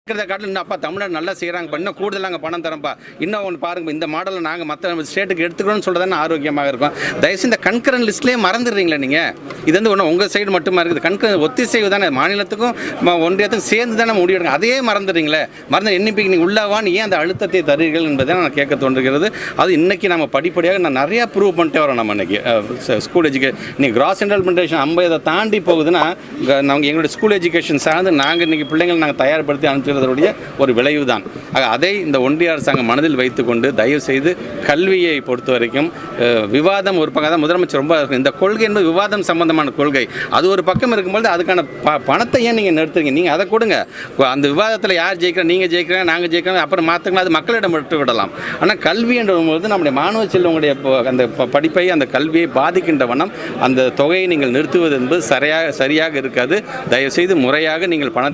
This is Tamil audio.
காட்டில் இன்னும் அப்பா தமிழ்நாடு நல்லா செய்கிறாங்க, இன்னும் கூடுதல் நாங்கள் பணம் தரோம்ப்பா, இன்னும் ஒன்று பாருங்க, இந்த மாடலை நாங்கள் மற்ற ஸ்டேட்டுக்கு எடுத்துக்கணும்னு சொல்கிறதானே ஆரோக்கியமாக இருக்கும். தயவுசெய்து இந்த கண்கரன் லிஸ்ட்லேயே மறந்துடுறீங்களா நீங்கள்? இது வந்து ஒன்று உங்கள் சைடு மட்டுமா இருக்குது, கண்கரன் ஒத்திசைவு தானே, மாநிலத்துக்கும் ஒன்றியத்துக்கும் சேர்ந்து தானே முடிவெடுங்க. அதையே மறந்துடுறீங்களா? மறந்து எண்ணிப்பைக்கு நீங்கள் உள்ளவான்னு ஏன் அந்த அழுத்தத்தை தருவீர்கள் என்பதை நான் கேட்க தோன்றுகிறது. அது இன்றைக்கி நம்ம படிப்படியாக நான் நிறையா ப்ரூவ் பண்ணிட்டே வரோம். நம்ம இன்றைக்கி ஸ்கூல் எஜுகேஷன் நீங்கள் கிராஸ் இன்டர்பிரேஷன் 50 தாண்டி போகுதுன்னா நாங்கள் எங்களுடைய ஸ்கூல் எஜுகேஷன் சார்ந்து நாங்கள் இன்றைக்கி பிள்ளைங்கள் நாங்கள் தயார்படுத்தி அனுப்பிச்சுறதுடைய ஒரு விளைவு தான். அதை இந்த ஒன்றிய அரசாங்கம் மனதில் வைத்துக்கொண்டு தயவு செய்து கல்வியை பொறுத்த வரைக்கும் விவாதம் ஒரு பக்கம் தான். முதலமைச்சர் ரொம்ப இந்த கொள்கை என்பது விவாதம் சம்பந்தமான கொள்கை, அது ஒரு பக்கம் இருக்கும்போது அதுக்கான பணத்தை ஏன் நீங்கள் நிறுத்துறீங்க? நீங்கள் அதை கொடுங்க. அந்த விவாதத்தில் யார் ஜெயிக்கிறா, நீங்கள் ஜெயிக்கிறாங்க, நாங்கள் ஜெயிக்கிறோம், அப்புறம் மாற்றுக்கலாம், அது மக்களிடம் விட்டு விடலாம். ஆனால் கல்வி என்றபோது நம்முடைய மாணவ செல்வங்களுடைய அந்த படிப்பை அந்த கல்வியை பாதிக்கின்ற வண்ணம் அந்த தொகையை நீங்கள் நிறுத்துவது என்பது சரியாக இருக்காது. தயவுசெய்து முறையாக நீங்கள் பணத்தை